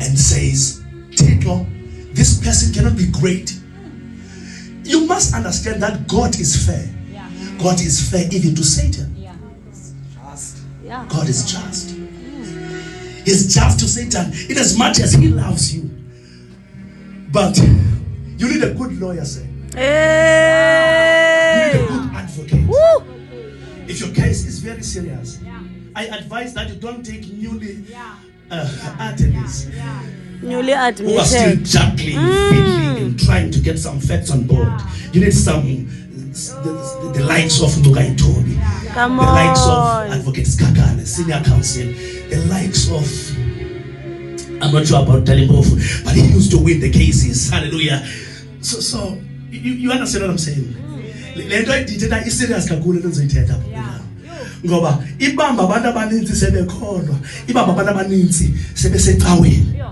and says, Tito, this person cannot be great. You must understand that God is fair. God is fair even to Satan. God is just. He's just to Satan in as much as he loves you. But you need a good lawyer, sir. Hey. You need a good advocate. Woo. If your case is very serious, I advise that you don't take newly attorneys Newly who are still admitted. juggling, fiddling, and trying to get some facts on board. You need the likes of Ndugai Tobi, Come the likes of on. Advocate Skakane, Senior Counsel, the likes of, I'm not sure about Talimbofu, but he used to win the cases. Hallelujah. So you understand what I'm saying? Lento idithetha iserious kakhulu enzoyithetha apha. Ngoba ibamba abantu abaninzi sebekholwa, ibamba abantu abaninzi sebesecaweni.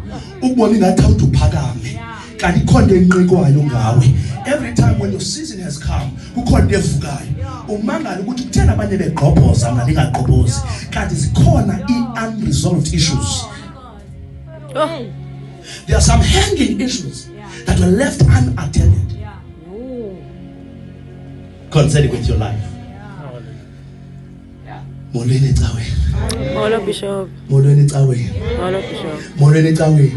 Ukubona ingathi awuthi uphakame. Kanti ikhona enqikwayo ngawe. Every time when your season has come, kukhona evukayo. Umangala ukuthi kuthena abanye begqobhoza mna ningagqobhozi. Kanti zikhona unresolved issues. There are some hanging issues that were left unattended concerning with your life. Molweni ecaweni. Molo Bishop. Molweni ecaweni. Molo Bishop. Molweni ecaweni.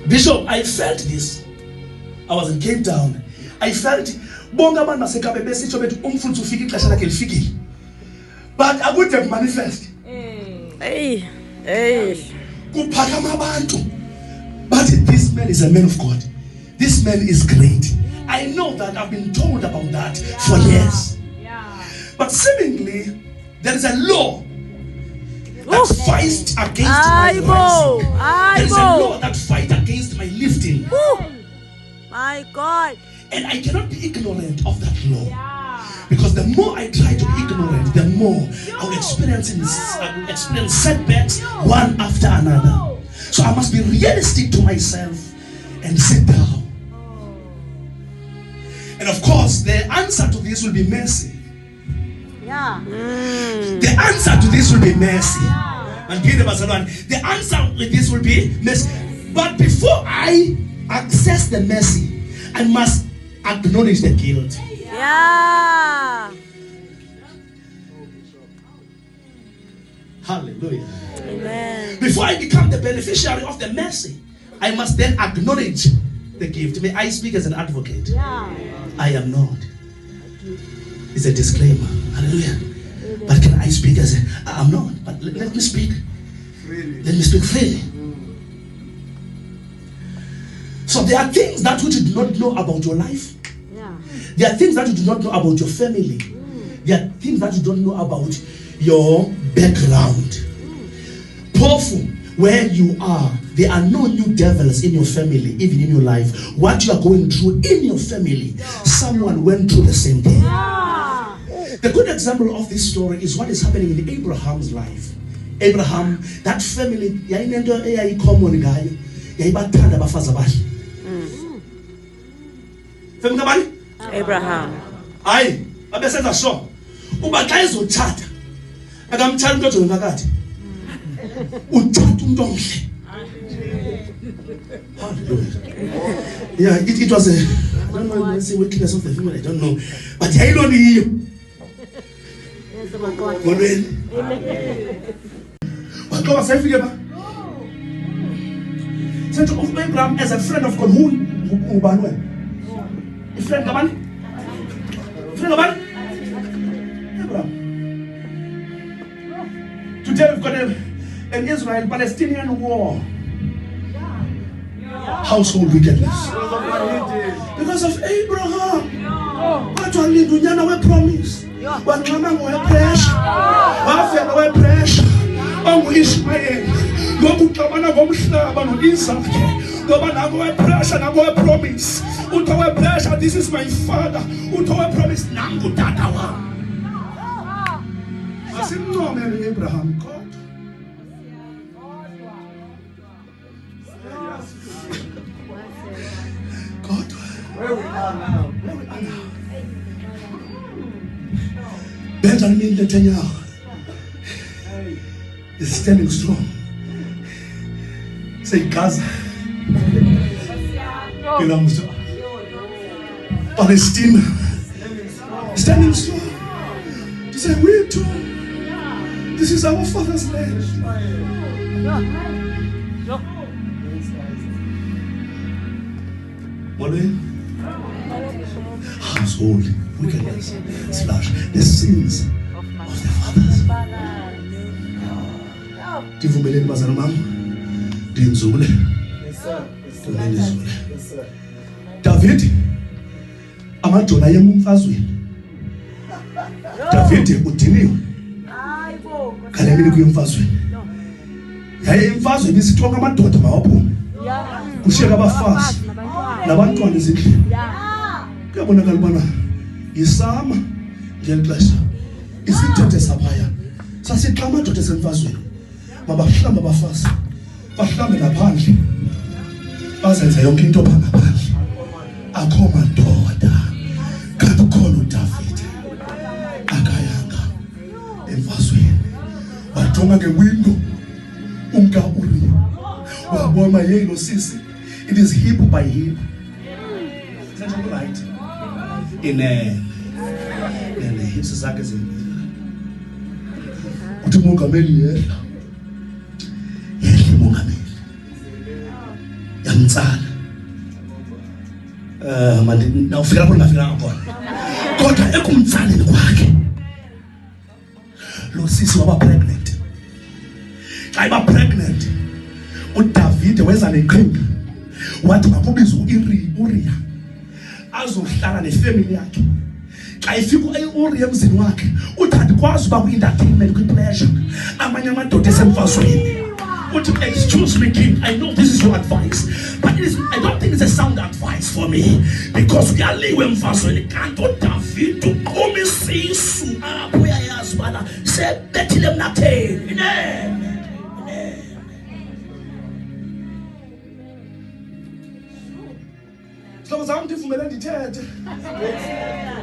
Bishop, I felt this. I was in Cape Town. I felt bonke abantu basekabe besitsho bethi umfundisi ufika ixesha lakhe lifikile. But I couldn't manifest. Hey. Kuphakama abantu. But this man is a man of God. This man is great. I know that I've been told about that for years. But seemingly, there is a law that fights against my rising. There is a law that fights against my lifting. My God. And I cannot be ignorant of that law. Because the more I try to be ignorant, the more I will experience setbacks one after another. So I must be realistic to myself and sit down. And of course, the answer to this will be mercy. The answer to this will be mercy. And the answer to this will be mercy. But before I access the mercy, I must acknowledge the guilt. Hallelujah. Amen. Before I become the beneficiary of the mercy, I must then acknowledge the gift. May I speak as an advocate? I am not. It's a disclaimer. Hallelujah. But can I speak as I'm not? But let me speak. Let me speak freely. So there are things that you do not know about your life. There are things that you do not know about your family. There are things that you don't know about your background. Powerful, where you are, there are no new devils in your family, even in your life. What you are going through in your family, someone went through the same thing. The good example of this story is what is happening in Abraham's life. Abraham, that family, Abraham. Hayi, babesenza so. Uba xa ezothatha, akamthatha umuntu ojonge phakathi. Uthatha umuntu omhle. Hallelujah. Yeah, it was I don't know, let's say weakness of the female, I don't know. But yayilona iyo. Molweni. Waqoba sayifike ba? Said of Abraham as a friend of God, who ubani wena? A friend kabani? Friend kabani? Abraham. Today we've got an Israel-Palestinian war. Household wickedness. Because of Abraham. What you need to know we promise. What mama we pressure. What fellow we pressure. Ongu Ishmael. Loku tabana bomhlaba no Isaac. Ngoba nabo we pressure nabo we promise. Utawe pressure, this is my father. Utawe promise nangu tata wa. Asimncome Abraham God. God, where we are now. Benjamin Netanyahu is standing strong. Say Gaza. Palestine. Standing strong. To say we too. This is our father's land. Household wickedness slash the sins of the fathers. Ndivumeleni bazana bam, ndinzule. David amajoni ayemumfazweni. David udiniwe. Ngale mini kuyimfazweni. Yaye imfazwe ibisithoka amadoda mawaphume. Kushiyeka abafazi nabantwana ezindlini. Kuyabonakala ubana isama ngeli xesha isithethe saphaya sasixa amadoda esemfazweni mabahlambe abafazi bahlambe ngaphandle bazenze yonke into ngaphandle akho madoda kanti ukhona uDavid akayanga emfazweni wajonga ngewindow umka Uriya wabona yelo sisi it is hip by hip. Is that right? In the hips zakhe uthi mongameli yedla mongameli yamtsala manje nawufika lapho ngafika khona kodwa ekumtsaleni kwakhe lo sisi waba pregnant xa iba pregnant uDavid wenza neqhinga wathi makubiza uUriya azohlala nefamily yakhe xa ifika eUriya emzini wakhe uthi andikwazi uba ku-entertainment kwi-pleasure amanye amadoda esemfazweni uthi excuse me king, I know this is your advice but I don't think it's a sound advice for me because uyaliwe emfazweni kanti uDavid uqhuma isisu apho uyayazi ubana sebethile mnatheni Slobo zami ndivumele ndithethe.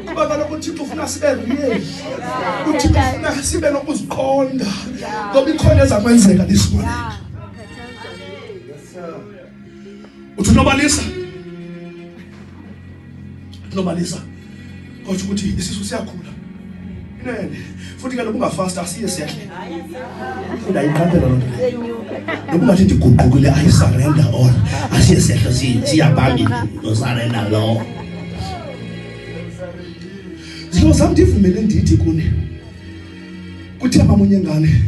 Kuba kaloku uThixo ufuna sibe real. uThixo ufuna sibe nokuziqonda. Ngoba ikhona ezakwenzeka this morning. Uthi nobalisa. Nobalisa. Kodwa ukuthi isisu siyakhula. Inene. Futhi kaloku ungafasta asiye siyahle. Ufuna iqaphela lonto. Nokungathi ndiguqukile I surrender all. Asiye siyahle siyabambi no surrender lo. Zilo zami ndivumele ndithi kuni. Kuthe mamunye ngane.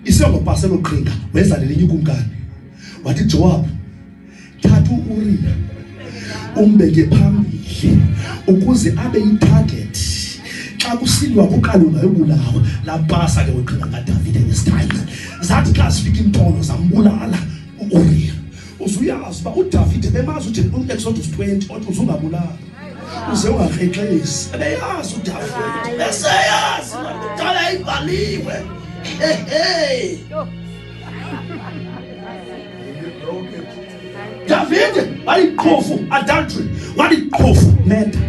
Isengopasela uqhinga wenza lelinye kumkani. Wathi Joab thatha uUriya umbeke phambili ukuze abe yitarget xa kusilwa kuqalunga yobulawa lapasa ke weqhinga kaDavid this time zathi xa sifika intono zambulala uUriya uzuyazi ba uDavid bemazi uthi uExodus 20 othi uzungabulala uze ungakhexesi ebeyazi uDavid beseyazi ngicala ibhaliwe hey David waliqhofu adultery waliqhofu murder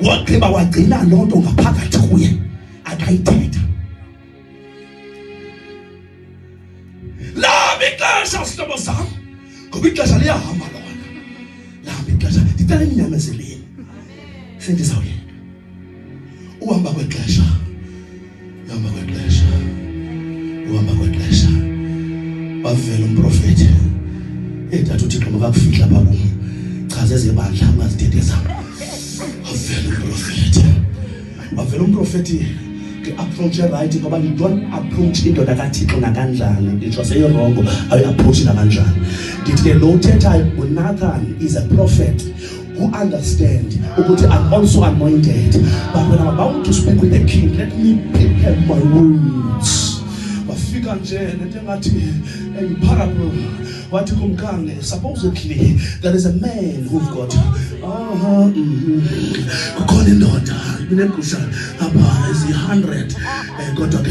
waqhiba wagcina lonto ngaphakathi kuye akayithetha lami ixesha sihlobo sami ngoba ixesha liyahamba lona lami ixesha ndicela inyamazeleni sendizawuyena uhamba kwexesha wavela umprofeti edathu uThixo makakufihla pha chaza ezebandla angazidedeza wavela umprofeti ke approach right ngoba you don't approach indoda kaThixo nakanjani nditsho seyirongo ayi approach nakanjani ndithi ke lo thethayo uNathan is a prophet who understand ukuthi I'm also anointed but when I'm about to speak with the king let me prepare my words wafika nje nento engathi parable wathi kumkani supposedly there is a man who've got kukhona indoda ibinegusha apha is 100 kodwa ke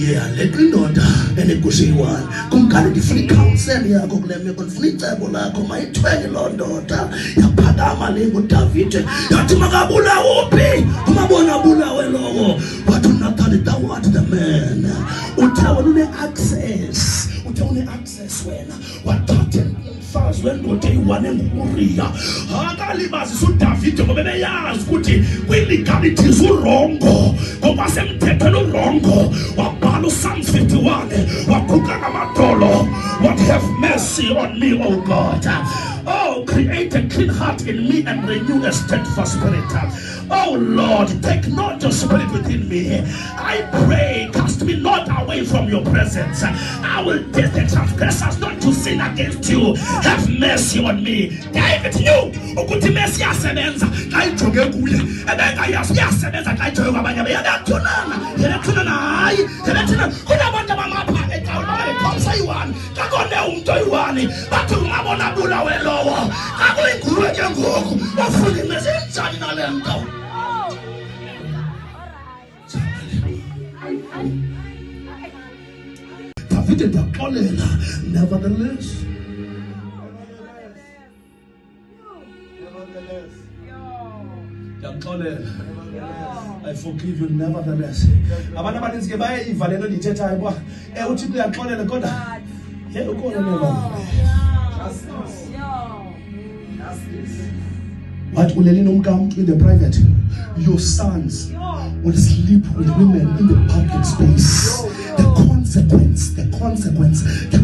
yeah le indoda enegusha iyi-1 kumkani ndifuna i-counsel yakho kule meko ndifuna icebo lakho mayithwele loo ndoda yaphakama le nguDavid yathi makabulawe uphi umabona bulawe lowo wathi uNathan Tell the word the man. Utawune access. Utawune access when. Watate fast when go take one and Uriah. Hagalibazi su David ngobebe yazi ukuthi kwilegality urongo. Ngoba semthethweni urongo. Wabhala Psalms 51. Wakuka ngamadolo. What have mercy on me, O God. Oh, create a clean heart in me and renew a steadfast spirit. Oh Lord, take not your spirit within me. I pray, cast me not away from your presence. I will taste the transgressors not to sin against you. Have mercy on me. David knew ukuthi mercy yasebenza. Kayijoge kuye. Ebeka yasebenza kayijoge kwabanye beyathunana. Yethunana hayi. Yethunana kunabantu abamapha eqawula ekhomsa yiwani. Kakone umuntu oyiwani. Bathi ungabona bulawe lowo. Kakuyingulwe ke ngoku. Bafuna imeze njani nalento. Nevertheless, I forgive you. Nevertheless, abantu abaninzi ke bayayivalela ndithethayo kwa uthi uyaxolela kodwa ukona what ulele nomkamntu in the private, your sons will sleep with women in the public space. The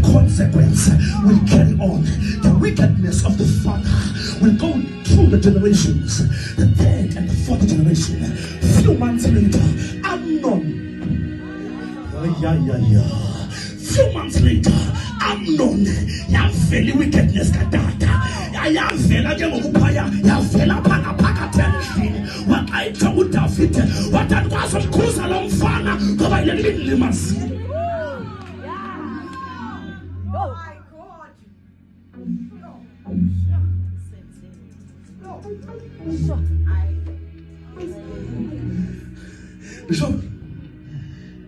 consequence will carry on. The wickedness of the father will go through the generations, the third and the fourth generation. Few months later, Amnon. Few months later, Amnon, yavela wickedness kadada. Yavela njengokuphaya, yavela phakathi endlini. Waqayitha uDavid, wathi akwazi ukukhuza lo mfana ngoba yile limazini.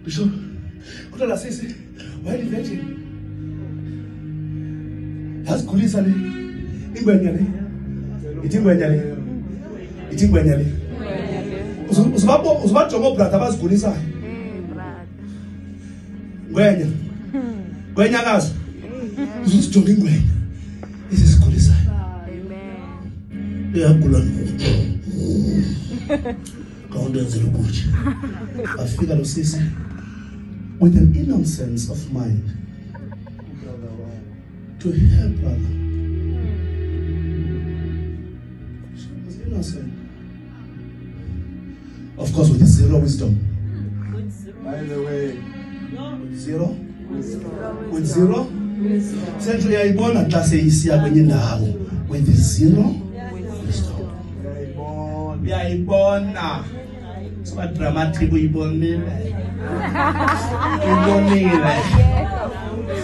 Bishop, utola sisi, why the virgin? Yazikhulisa le ingwenya le. Ithi ingwenya le. Uzibajonga obrata abazikhulisa. Ngwenya kazo. Uzijonga ingwenya. Isizikhulisa. Amen. Uyagula. Kaundenzela ukuthi. Afika lo sisi with an innocence of mind to help brother. She was innocent. Of course, with zero wisdom. By the way, with zero? Century yayibona xa seyisiya kwenye indawo with zero wisdom. Yayibona. So dramatic uyibonile.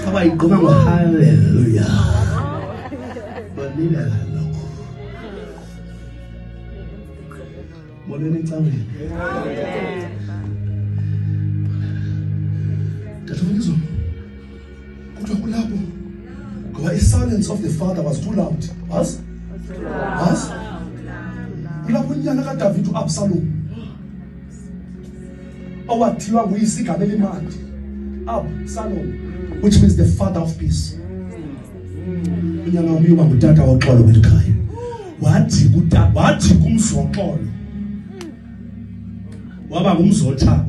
Kaba igoma ngo hallelujah. Bonile lokho. Molweni ncameni. Tatufundiswa. Kuthiwa kulapho ngoba silence of the father was too loud. Was? Kulapho unyana kaDavid uAbsalom. Owathiwa nguyisigaba elimandi. Absalom, which means the father of peace. Unyana wami uba ngutata woxolo kwelikhaya. Wathi kumzoxolo. Waba ngumzothaba.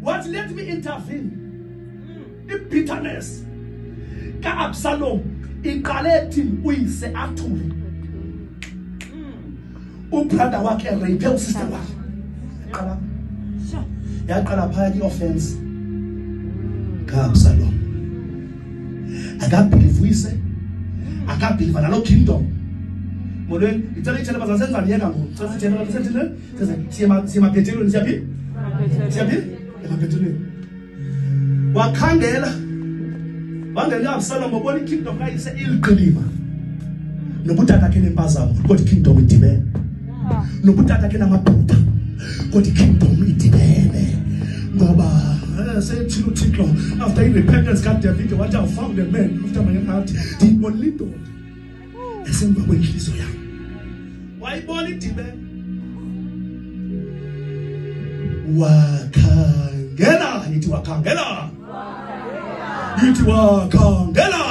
What let me intervene? The bitterness ka-Absalom iqale ethi uyise athule. Ubrother wakhe rape usister wakhe. Yaqala phaya i-offense ka-Absalom. Akabhilive uyise, akabhilive nalo kingdom. Molweni, itsela itshela bazasenzani yena ngoku. Xa sithena basethile, siyemaphethelweni siyaphi? Emaphethelweni. Wakhangela. Wangena u-Absalom wabona i-kingdom kayise iliqilima. Nobutata khe nempazamo, kodwa i-kingdom idibene. Nobutata khe namaphutha, kodwa i-kingdom idibene. Ngoba sethile uThixo after i-repentance kaDavid wathi I found a man after my heart. Ndiyibonile indoda esemva kwenhliziyo yami. Wayibona idibene. wakhangela, ithi wakhangela, ithi wakhangela.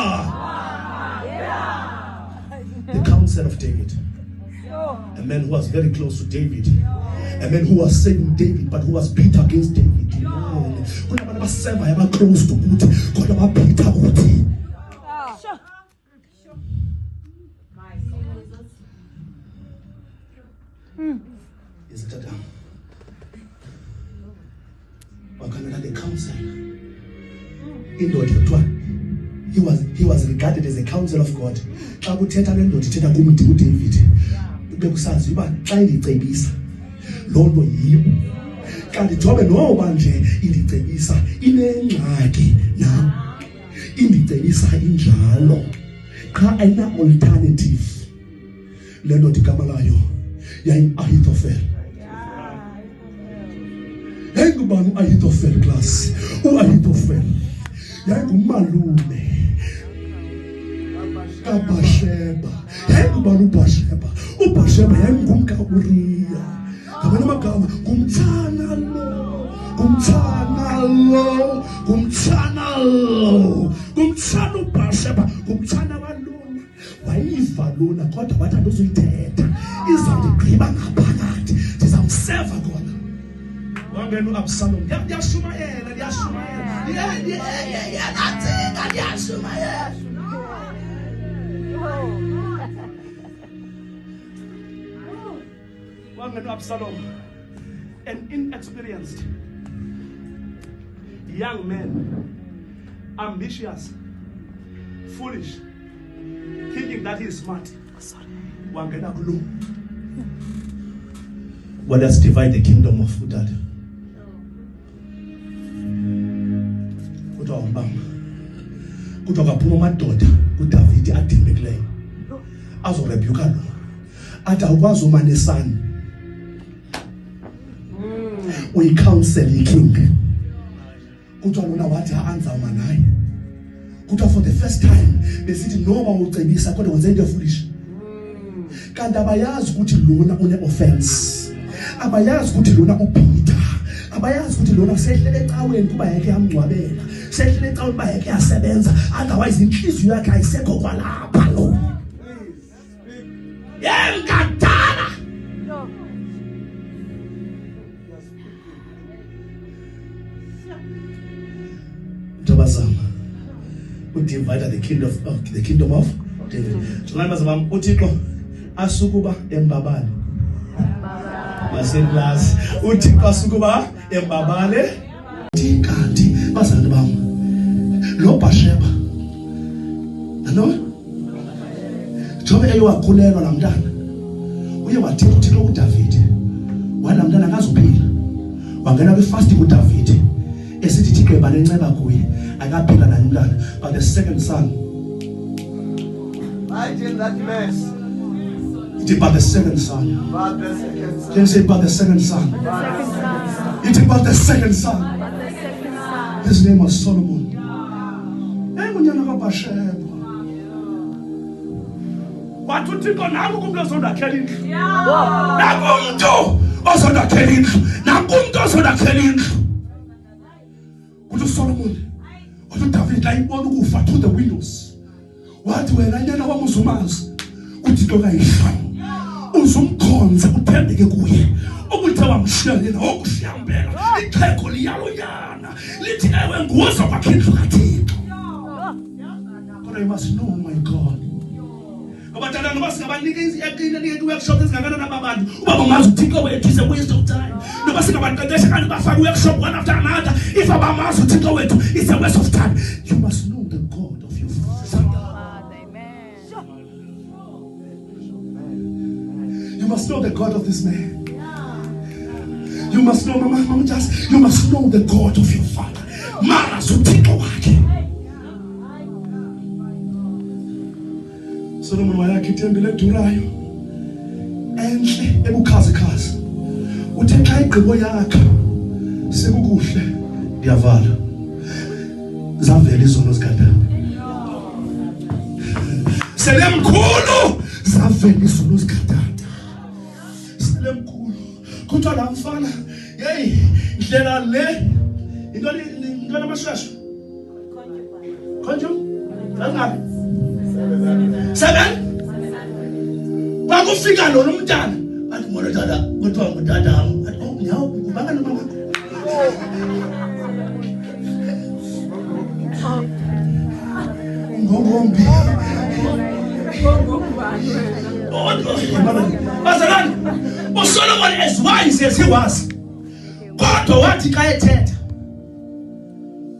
The counsel of David, a man who was very close to David, a man who was saving David but who was bitter against David. Kunabantu abaseva yaba close to kuthi kodwa babhitter kuthi. Is it down? Wakhangela the counsel. Indoda yodwa. He was regarded as a counsel of God. Xa kuthetha le ndoda ithetha kumntu uDavid. Bekusazi uba xa indicebisa loo nto yiyo. Kanti jobe noba nje indicebisa inengxaki nam. Indicebisa injalo. Qha ayina alternative. Le ndoda igama layo yayi-Ahithophel. Yayingubani u-Ahithophel class? U-Ahithophel yayingumalume kaBasheba. Yayingubani uBasheba? uBasheba yayingumka-Uriya. Ngamanye amagama, ngumtshana uBasheba, ngumtshana walona. Wayiva lona kodwa wathi andizuyithetha, izawundigqiba ngaphakathi, ndizamseva kona. Wangena uAbsalom, ndiyashumayela. Wangena uAbsalom, an inexperienced young man, ambitious, foolish, thinking that he is smart. Wangena kulo. Well, let's divide the kingdom of Udad. Kuthiwa kaphuma amadoda uDavid adimbekileyo azorebuka lo athi awukwazi uma nesani uyi-counsel iking. Kuthiwa lona wathi anzawuma naye. Kuthiwa for the first time besithi noba ucebisa kodwa wenze into foolish. Kanti abayazi ukuthi lona une-offense, abayazi ukuthi lona ubhitha, abayazi ukuthi lona sehlele ecaweni kuba yeke yamngcwabela, sehlele ecaweni kuba yeke yasebenza, otherwise inhliziyo yakhe ayisekho kwalapha lo. Yemkadala. Ntobazama, udivide the kingdom of David. Tonight bazama uThixo asukuba embabane. Masenlas uThixo asukuba embabane. Kanti bazalwane bami, lo Basheba ano jobe eyowakhulelwa lamntana uye wathi uThixo kuDavid, wala mntana akazuphila. Wangena kwifasting kuDavid esithi Thixo banenceba kuye akaphila naye umntana. But the second son, I did that mess. it but the second son. But the second son. Can you say but the second son? It but the second son. His name was Solomon. Ngunyana kaBasheba. Wathi uThixo naku umuntu ozondakhela indlu. Naku umuntu ozondakhela indlu. Naku umuntu ozondakhela indlu. Kuthi uSolomon, wathi uDavid ayibona ukufa through the windows. Wathi wena nyana wami uzumazi uThixo kayihlala. Uzumkhonza uthembeke kuye. Ukuthe wamshiya yena okushiya ixhego liyalonyana lithi ewe nguzo kwakhindlu kaThixo. Kodwa you must know, my God. Abatana noba singabanika iziyakhina nike workshop ezingakana nababantu ubaba ungazi uThixo wethu is a waste of time. Noba singabaqeqesha kanti bafaka workshop one after another, if abamazi uThixo wethu is a waste of time. You must know the God of your father. You must know the God of this man. You must know, Mama, just you must know the God of your father. Mara uThixo wakhe. Solomon wayakhe ithembile edurayo enhle ebukhazikhazi. Uthe xa igqibo yakhe sekukuhle ndiyavala. Zavela izono zikaDavid. Selemkhulu zavela izono zikaDavid. Selemkhulu kuthiwa la mfana hey ndlela le into namashasha konje ngani 7 bakufika lo mntana athi ngona dada kuthiwa ngudada wami athi oh nyawo ubanga nomama ngongombi bazalwane uSolomon as wise as he was kodwa wathi xa ethetha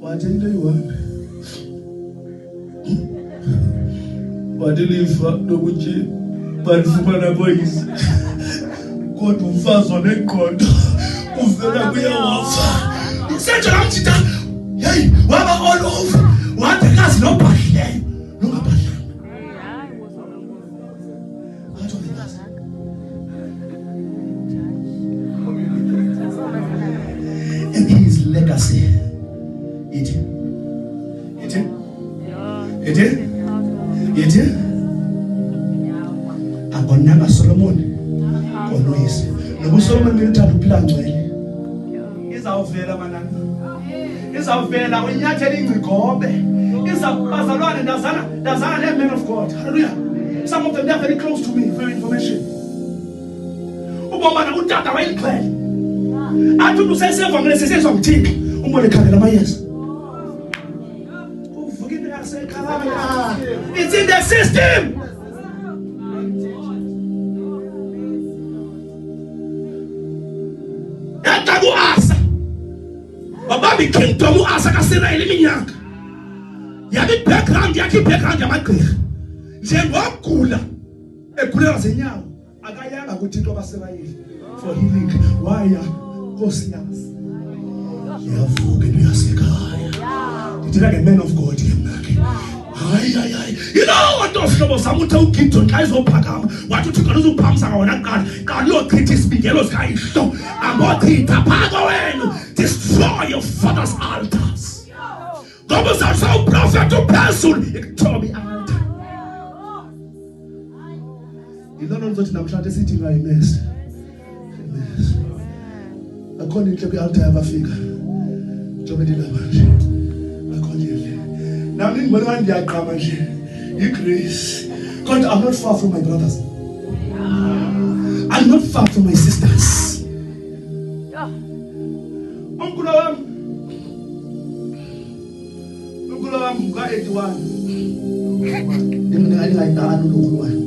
wathi into eyi-1 wathi lifa lokuthi balifumana boyise kodwa umfazi oneqondo uvela kuyehofa senje lamthita hey waba all over wadekazi nobhadleyo nongabhadlanga and his legacy it akonanga Solomon konoyise nobu Solomon ngithanda uphila ngcwele izawuvela manana izawuvela unyathela ingcigobe izabazalwane ndazana le men of God hallelujah some of them they are very close to me for your information ubomana utata wayixhele athi usesevangele sesezwa ngithixo umbone khangela amayeza uvukile yasekhala it's in the system Asa bababi kingdom uAsa kaSirael iminyaka yakhe background yamagqirha njengogula egulela zenyawo akayanga kuThixo abaSirayeli for healing waya Nkosi yami yavuka uyasekhaya ndithela ke man of God yemnake hayi you know what those hlobo samuthi uGideon xa izophakama wathi uThixo uzophamisa wona qala uyochitha isibingelo sikayihlo ambochitha phaka wenu destroy your father's altars ngoba uzawusa uprofethi uphezulu ikuthoba i-altar yilona nizothi namhlanje sithi ngayimesa akhona inhle kwi-altar yabafika njengoba ndilapha nje akhona inhle nami ngibona ngathi ndiyaqama nje i-grace kodwa I'm not far from my brothers I'm not far from my sisters unkulu wami ka-81 ingayidala unkulu wami